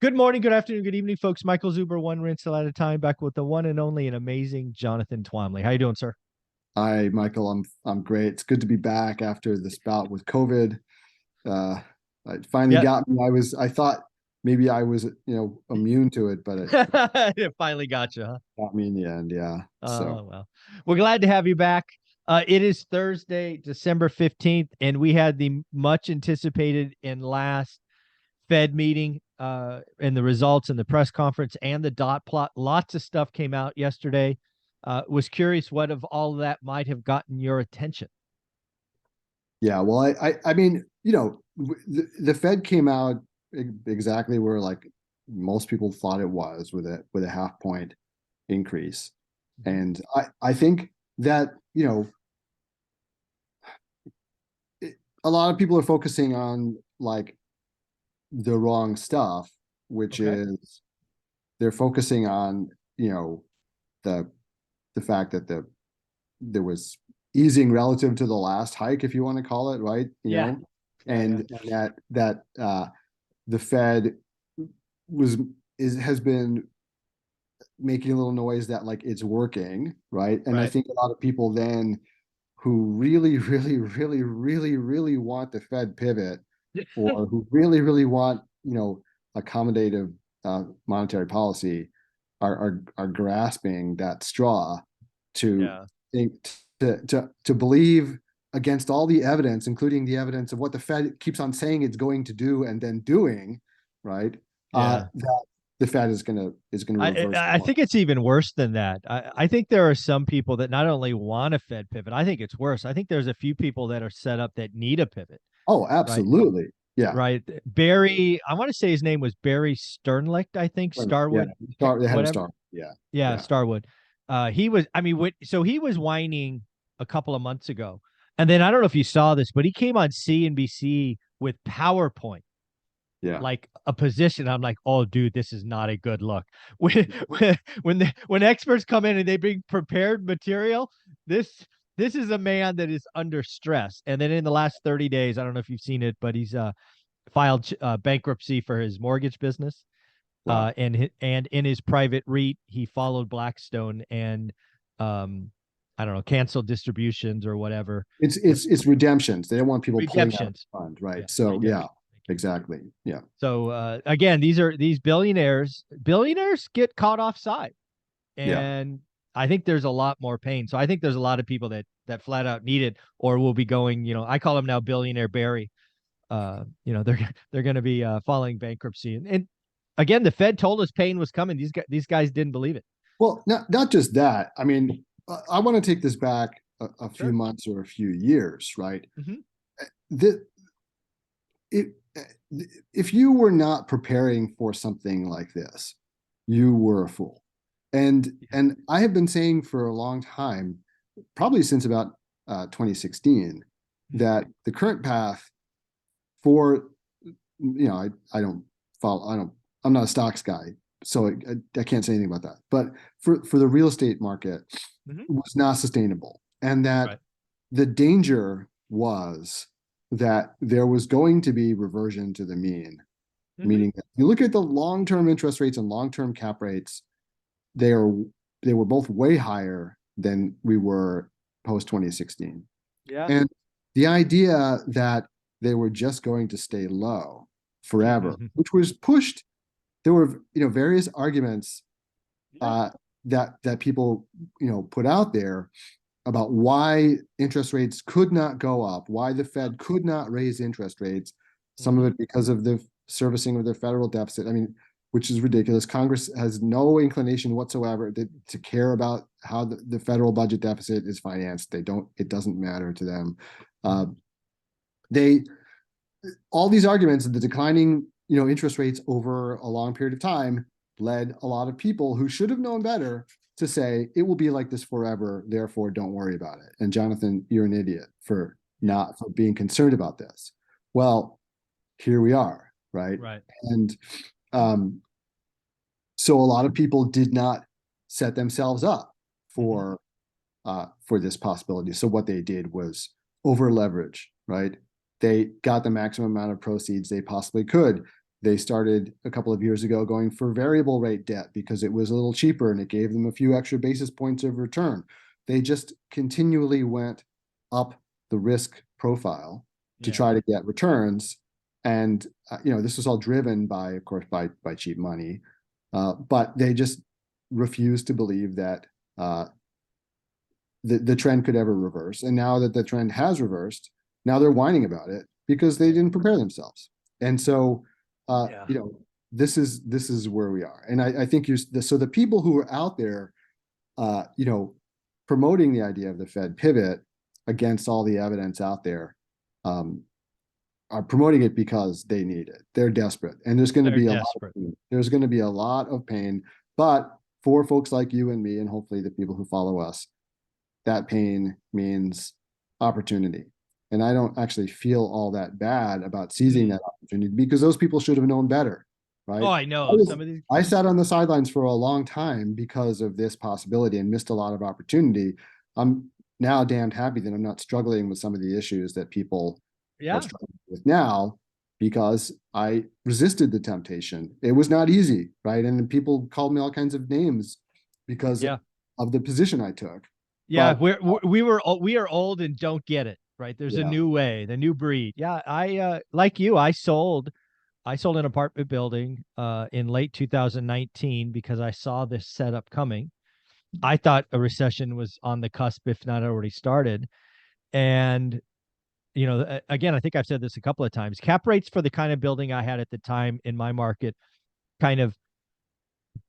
Good morning, good afternoon, good evening, folks. Michael Zuber, one rinse at a time, back with the one and only and amazing Jonathan Twomley. How you doing, sir? Hi, Michael. I'm great. It's good to be back after this bout with COVID. Uh, it finally Yeah, got me. I thought maybe I was, immune to it, but it it finally got you, huh? got me in the end. Yeah. So Well, we're glad to have you back. It is Thursday, December 15th, and we had the much anticipated and last Fed meeting and the results and the press conference and the dot plot. Lots of stuff came out yesterday. Was curious what of all of that might have gotten your attention. yeah. Well, I mean, the Fed came out exactly where like most people thought it was with a half point increase, and I think that a lot of people are focusing on like the wrong stuff, which Okay. is they're focusing on the the fact that there was easing relative to the last hike, if you want to call it, right? Yeah. Yeah. Yeah. And that the Fed was has been making a little noise that like it's working, right? And I Right. think a lot of people then who really, really, really, really, really want the Fed pivot, or who really, really want, accommodative monetary policy, are grasping that straw to Yeah. think to believe against all the evidence, including the evidence of what the Fed keeps on saying it's going to do and then doing, right? Yeah. That the Fed is gonna I reverse I course. think it's even worse than that. I think there are some people that not only want a Fed pivot, I think it's worse. I think there's a few people that are set up that need a pivot, Oh, right? absolutely. Yeah. Right. Barry, I want to say his name was Barry Sternlicht, I think, Yeah. Starwood, Star, the head of whatever. Star. Yeah. Yeah, Yeah. Starwood. He was, I mean, so he was whining a couple of months ago. And then I don't know if you saw this, but he came on CNBC with PowerPoint Yeah. like a position. I'm like, oh, dude, this is not a good look. When experts come in and they bring prepared material, this this is a man that is under stress. And then in the last 30 days, I don't know if you've seen it, but he's filed bankruptcy for his mortgage business. Wow. And in his private REIT, he followed Blackstone and I don't know, canceled distributions or whatever. It's redemptions. They don't want people pulling out of Redemptions. the fund, Yeah, right? So yeah, redemption. exactly. Yeah. So again, these are these billionaires. Billionaires get caught offside, Yeah. and I think there's a lot more pain. So I think there's a lot of people that flat out need it, or will be going. I call him now Billionaire Barry. They're going to be filing bankruptcy, and again, the Fed told us pain was coming. These guys didn't believe it. Well, not just that. I mean, I want to take this back a few Sure. months or a few years, right? Hmm. The it if you were not preparing for something like this, you were a fool. And I have been saying for a long time, probably since about 2016, that the current path for I don't follow, I'm not a stocks guy, so I can't say anything about that. But for the real estate market Hmm. was not sustainable, and that Right. the danger was that there was going to be reversion to the mean, Hmm. meaning that you look at the long-term interest rates and long-term cap rates, they are they were both way higher than we were post 2016. Yeah. And the idea that they were just going to stay low forever, which was pushed, there were various arguments Yeah. that people put out there about why interest rates could not go up, why the Fed could not raise interest rates. Some of Hmm. it because of the servicing of the federal deficit. I mean, which is ridiculous. Congress has no inclination whatsoever to care about how the federal budget deficit is financed. They don't. It doesn't matter to them. Uh, they all these arguments of the declining interest rates over a long period of time led a lot of people who should have known better to say it will be like this forever, therefore don't worry about it. And Jonathan, you're an idiot for Yeah. not for being concerned about this. Well, here we are, right? Right. And um, so a lot of people did not set themselves up Hmm. for this possibility. So what they did was over leverage, right? They got the maximum amount of proceeds they possibly could. they started a couple of years ago going for variable rate debt because it was a little cheaper and it gave them a few extra basis points of return. They just continually went up the risk profile to Yeah. try to get returns. And this was all driven by, of course, by cheap money, but they just refused to believe that the trend could ever reverse. And now that the trend has reversed, now they're whining about it because they didn't prepare themselves. And so, Yeah. this is where we are. And I think so the people who are out there, promoting the idea of the Fed pivot against all the evidence out there, are promoting it because they need it. They're desperate, and there's going to They're be desperate. there's going to be a lot of pain. But for folks like you and me, and hopefully the people who follow us, that pain means opportunity. And I don't actually feel all that bad about seizing that opportunity because those people should have known better, right? Oh, I know. Some of these. I sat on the sidelines for a long time because of this possibility and missed a lot of opportunity. I'm now damned happy that I'm not struggling with some of the issues that people are Yeah. struggling with now because I resisted the temptation. It was not easy, right? And people called me all kinds of names because Yeah. of the position I took. Yeah. But We are old and don't get it. Right. There's a yeah, new way, the new breed. Yeah. Like you, I sold an apartment building in late 2019 because I saw this setup coming. I thought a recession was on the cusp, if not already started. And, again, I think I've said this a couple of times. Cap rates for the kind of building I had at the time in my market kind of,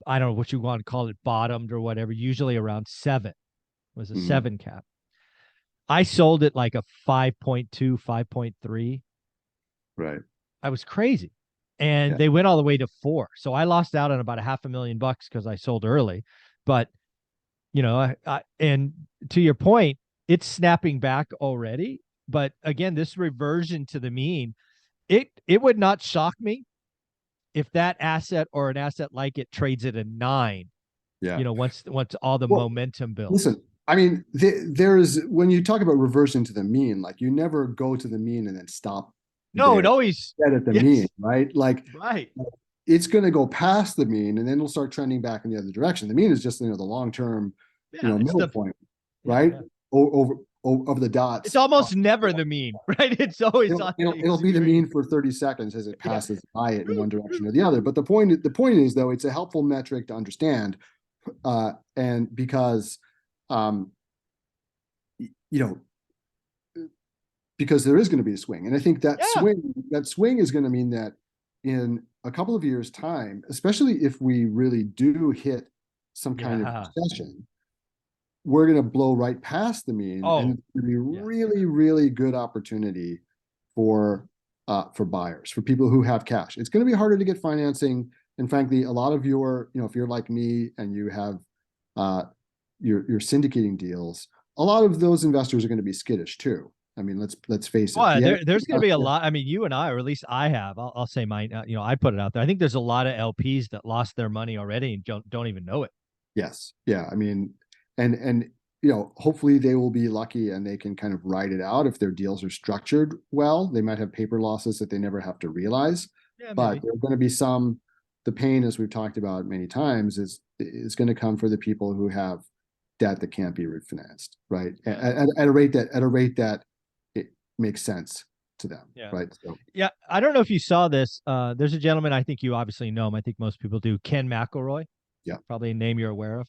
I don't know what you want to call it, bottomed or whatever, usually around seven, was a mhm, seven cap. I sold it like a 5.2, 5.3. right. I was crazy. And Yeah. they went all the way to four. So I lost out on about a $500,000 because I sold early. But, and to your point, it's snapping back already. But again, this reversion to the mean, it would not shock me if that asset or an asset like it trades at a nine, Yeah. once all the Well, momentum builds. listen, I mean, there's when you talk about reversion to the mean, like you never go to the mean and then stop No, it there, always, set at the mean, yes, right? Like right. it's going to go past the mean and then it'll start trending back in the other direction. The mean is just, the long-term, Yeah, it's middle the, point, yeah, right? yeah. Over the It's dots. almost never the mean, right? It's always on the It'll be the extreme. mean for 30 seconds as it Yeah. passes by it in one direction or the other. But the point is though, it's a helpful metric to understand. And because, um, you know, because there is going to be a swing. And I think Yeah. that swing is going to mean that in a couple of years' time, especially if we really do hit some kind of Yeah. recession, we're going to blow right past the mean, and Oh, it's going to be yeah. really, really good opportunity for buyers, for people who have cash. It's going to be harder to get financing, and frankly, a lot of if you're like me and you have uh, your syndicating deals, a lot of those investors are going to be skittish too. I mean, let's face it. Oh, there's going to be a lot. I mean, you and I, or at least I have. I'll say mine. I put it out there. I think there's a lot of LPs that lost their money already and don't even know it. Yes, yeah. I mean, and hopefully they will be lucky and they can kind of ride it out if their deals are structured well. They might have paper losses that they never have to realize, Yeah, but maybe. there's going to be some. The pain, as we've talked about many times, is going to come for the people who have debt that can't be refinanced, right? Yeah. At a rate that it makes sense to them, Yeah. right? So Yeah. I don't know if you saw this. There's a gentleman, I think you obviously know him. I think most people do. Ken McElroy, yeah, probably a name you're aware of.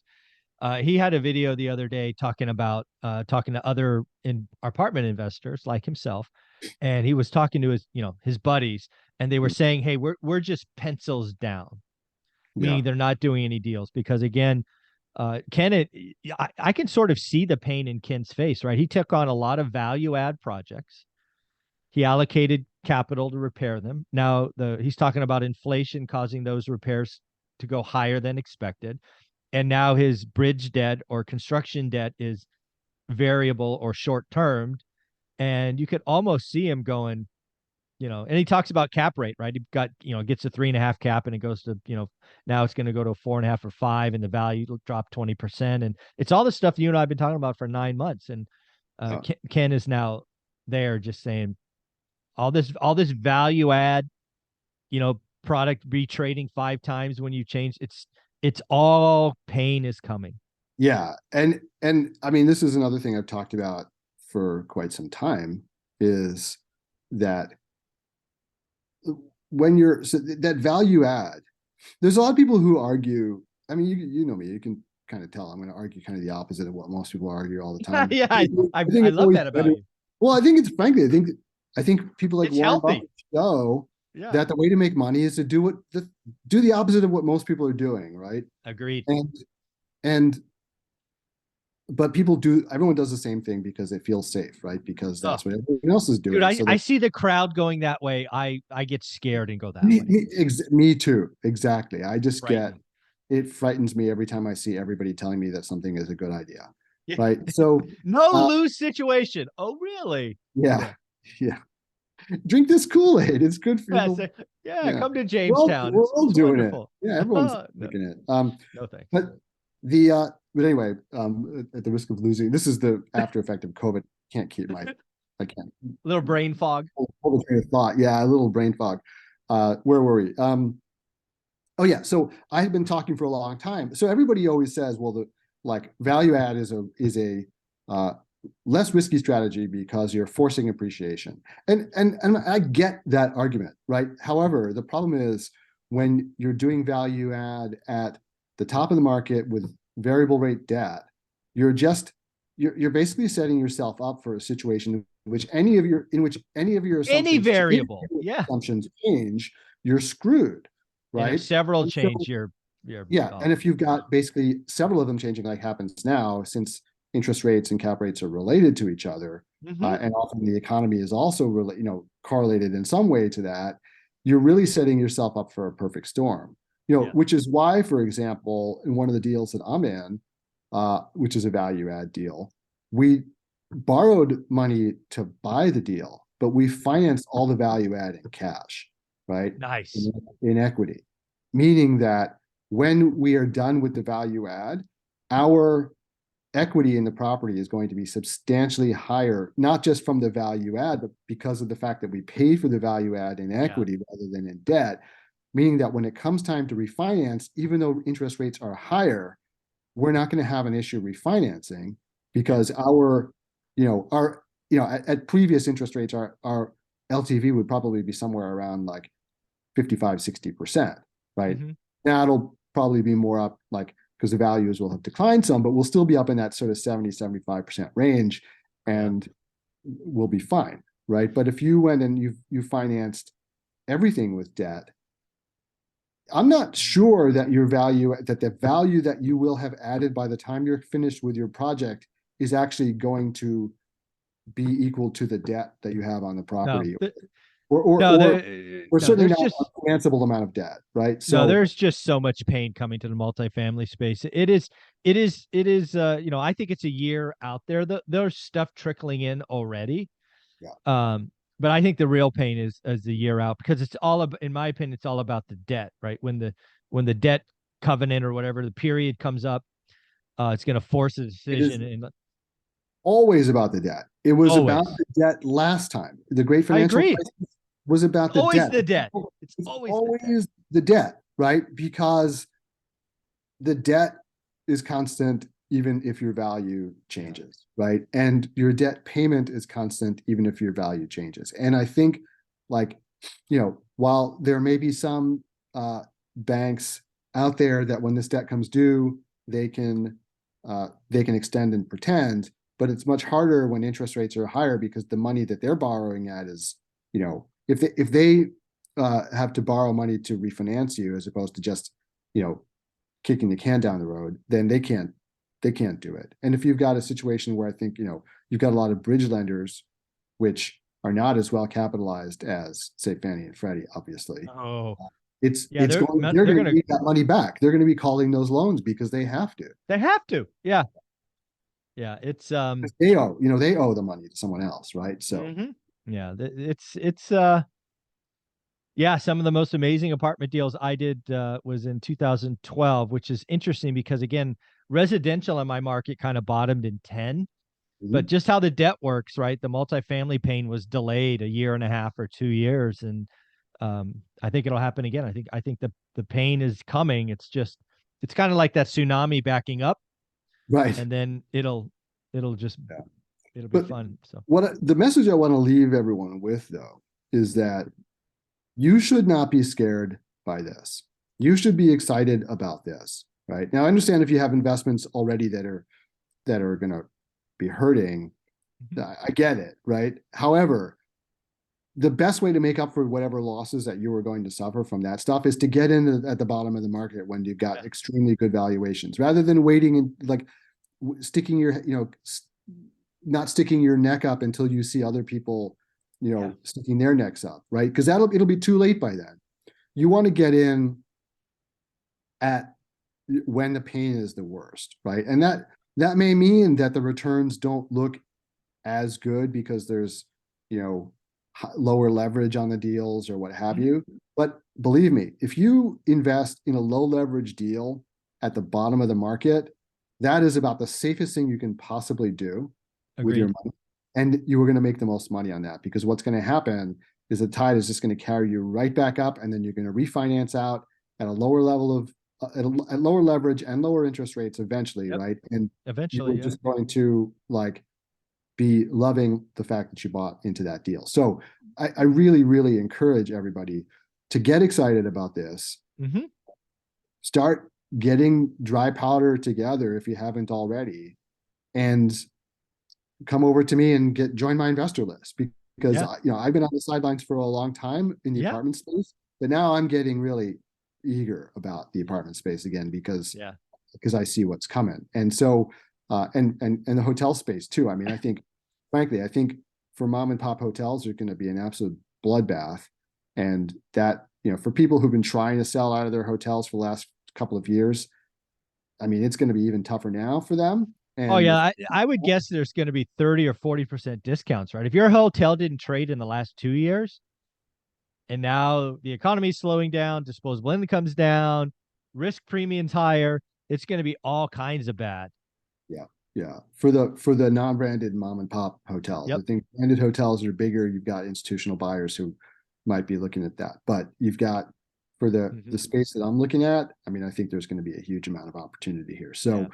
He had a video the other day talking to other apartment investors like himself, and he was talking to his buddies, and they were saying, "Hey, we're just pencils down," yeah, meaning they're not doing any deals because again, Ken, I can sort of see the pain in Ken's face, right? He took on a lot of value add projects. He allocated capital to repair them. Now he's talking about inflation causing those repairs to go higher than expected, and now his bridge debt or construction debt is variable or short termed, and you could almost see him going, and he talks about cap rate, right? He gets a 3.5 cap and it goes to, now it's going to go to a 4.5 or 5 and the value will drop 20%. And it's all the stuff you and I have been talking about for 9 months. And yeah, Ken is now there just saying all this value add, product be trading 5 times when you change. It's all pain is coming. Yeah. And I mean, this is another thing I've talked about for quite some time, is that when you're so that value add, there's a lot of people who argue. I mean, you know me, you can kind of tell I'm going to argue kind of the opposite of what most people argue all the Yeah, time. yeah, I think I it's love always that better. about you. Well, I think it's frankly, I think people like It's Warren healthy. Buffett show Yeah, that the way to make money is to do the opposite of what most people are doing, right? agreed. And but everyone does the same thing because it feels safe, right? Because Oh, that's what everyone else is dude, doing. So I that see the crowd going that way. I get scared and go that way. me too, exactly. I just get Frightening. it frightens me every time I see everybody telling me that something is a good idea, Yeah. right? So No uh, lose situation. Oh, really? yeah, Yeah. yeah. Drink this Kool-Aid. It's good for Yeah. you. Yeah. Yeah, Come to Jamestown. we're all It's doing it. wonderful. Yeah, everyone's No, drinking it. no thanks. But the but anyway, at the risk of losing, this is the after effect of COVID. I can't Little brain fog. hold the train of thought. Yeah, a little brain fog. Where were we? Oh yeah, so I had been talking for a long time. So everybody always says, well, the like value add is a uh, less risky strategy because you're forcing appreciation, and I get that argument, right? However, the problem is when you're doing value add at the top of the market with variable rate debt, you're just you're basically setting yourself up for a situation in which any of your Any assumptions variable. Yeah. change, you're screwed, And if right? several And so, change, you're yeah, oh, and if you've got basically several of them changing, like happens now, since interest rates and cap rates are related to each other, mm-hmm. and often the economy is also really, correlated in some way to that, you're really setting yourself up for a perfect storm. Yeah. Which is why, for example, in one of the deals that I'm in, which is a value add deal, we borrowed money to buy the deal, but we financed all the value add in cash, right? Nice. In equity, meaning that when we are done with the value add, our equity in the property is going to be substantially higher, not just from the value add, but because of the fact that we paid for the value add in Yeah. equity rather than in debt, meaning that when it comes time to refinance, even though interest rates are higher, we're not going to have an issue refinancing because at previous interest rates, our LTV would probably be somewhere around like 55-60%, right? Mm-hmm. Now it'll probably be more up, like, because the values will have declined some, but we'll still be up in that sort of 70-75% range, and we'll be fine, right? But if you went and you financed everything with debt, I'm not sure that the value that you will have added by the time you're finished with your project is actually going to be equal to the debt that you have on the No, property, th- or no, certainly there's not just a financeable amount of debt, right? no, So there's just so much pain coming to the multifamily space. It is, I think it's a year out there. There's stuff trickling in already. yeah, But I think the real pain is the year out because it's all about, in my opinion, it's all about the debt, right? When the debt covenant or whatever the period comes up, it's going to force a it is decision. And always about the debt. It was about always, the debt last time. The great I financial agree. crisis was about the Always debt. the debt. It's It's always the debt. always the debt, right? Because the debt is constant even if your value changes, right? And your debt payment is constant even if your value changes. And I think, like, while there may be some banks out there that when this debt comes due, they can extend and pretend, but it's much harder when interest rates are higher because the money that they're borrowing at is, if they have to borrow money to refinance you as opposed to just, kicking the can down the road, then they can't do it. And if you've got a situation where I think, you've got a lot of bridge lenders, which are not as well capitalized as, say, Fannie and Freddie, obviously, Oh, it's yeah, it's going they're they're going to gonna need that money back. They're going to be calling those loans because they have to. they have to. Yeah, yeah. It's They owe the money to someone else, right? So mhm. Yeah, it's yeah, some of the most amazing apartment deals I did was in 2012, which is interesting because again, residential in my market kind of bottomed in 10, but mhm. just how the debt works, right? The multifamily pain was delayed a year and a half or 2 years, and I think it'll happen again. I think the pain is coming. It's kind of like that tsunami backing up, Right. and then it'll just Yeah. it'll be But fun. So the message I want to leave everyone with, though, is that you should not be scared by this. You should be excited about this, right? Now, I understand if you have investments already that are going to be hurting. I get it, right? However, the best way to make up for whatever losses that you were going to suffer from that stuff is to get in at the bottom of the market when you've got extremely good valuations, rather than waiting and like sticking your, not sticking your neck up until you see other people, sticking their necks up, right? Because it'll be too late by then. You want to get in at when the pain is the worst, right? And that may mean that the returns don't look as good because there's, lower leverage on the deals or what have you. But believe me, if you invest in a low leverage deal at the bottom of the market, that is about the safest thing you can possibly do with your money. And you are going to make the most money on that, because what's going to happen is the tide is just going to carry you right back up, and then you're going to refinance out at a lower level of at lower leverage and lower interest rates eventually, right? And eventually, you're just going to be loving the fact that you bought into that deal. So I really, really encourage everybody to get excited about this. Start getting dry powder together if you haven't already, and come over to me and join my investor list, because I've been on the sidelines for a long time in the apartment space, but now I'm getting really eager about the apartment space again, because I see what's coming. And so and the hotel space too. I mean, I think for mom and pop hotels are going to be an absolute bloodbath, and that, for people who've been trying to sell out of their hotels for the last couple of years, I mean, it's going to be even tougher now for them. And I would guess there's going to be 30 or 40% discounts, right? If your hotel didn't trade in the last 2 years, and now the economy is slowing down, disposable income's down, risk premium's higher, it's going to be all kinds of bad. Yeah. For the non-branded mom and pop hotels. I think branded hotels are bigger. You've got institutional buyers who might be looking at that, but you've got, for the space that I'm looking at, I mean, I think there's going to be a huge amount of opportunity here. So,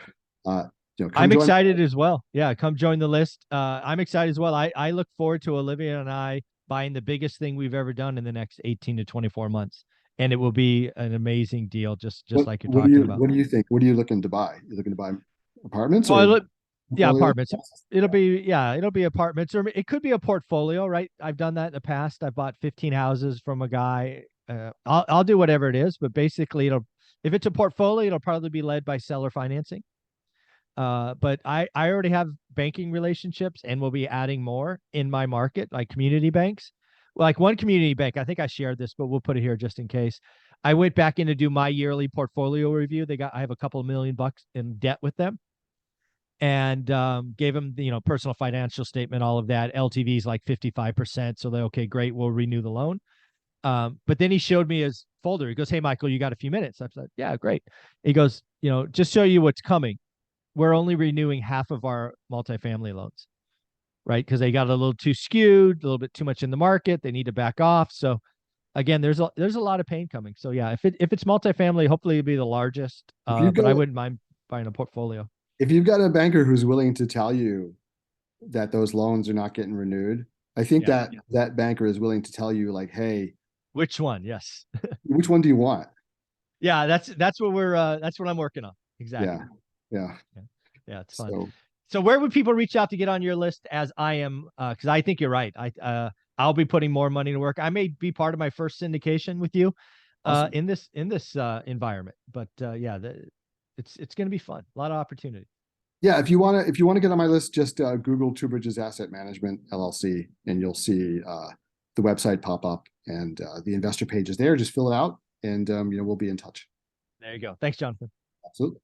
I'm excited as well. Yeah. Come join the list. I'm excited as well. I look forward to Olivia and I buying the biggest thing we've ever done in the next 18 to 24 months. And it will be an amazing deal, just like you're talking about. What do you think? What are you looking to buy? You're looking to buy apartments apartments. It'll be apartments, or it could be a portfolio, right? I've done that in the past. I bought 15 houses from a guy. I'll do whatever it is, but basically if it's a portfolio, it'll probably be led by seller financing. But I already have banking relationships, and we'll be adding more in my market, like community banks. Like one community bank, I think I shared this, but we'll put it here just in case. I went back in to do my yearly portfolio review. I have a couple of $1 million in debt with them, and gave them the personal financial statement, all of that. LTV is like 55%, so they're okay, great, we'll renew the loan. But then he showed me his folder. He goes, "Hey, Michael, you got a few minutes?" I said, "Yeah, great." He goes, "Just show you what's coming. We're only renewing half of our multifamily loans, right? Because they got a little too skewed, a little bit too much in the market. They need to back off." So again, there's a lot of pain coming. So yeah, if it's multifamily, hopefully it'll be the largest. But I wouldn't mind buying a portfolio. If you've got a banker who's willing to tell you that those loans are not getting renewed, I think that banker is willing to tell you, like, hey, which one? Yes. Which one do you want? Yeah, that's what that's what I'm working on. Exactly. Yeah. It's fun. So where would people reach out to get on your list, as I am? Because I think you're right. I'll be putting more money to work. I may be part of my first syndication with you in this environment. But it's going to be fun. A lot of opportunity. Yeah, if you want to get on my list, just Google Two Bridges Asset Management LLC, and you'll see the website pop up, and the investor page is there. Just fill it out, and we'll be in touch. There you go. Thanks, Jonathan. Absolutely.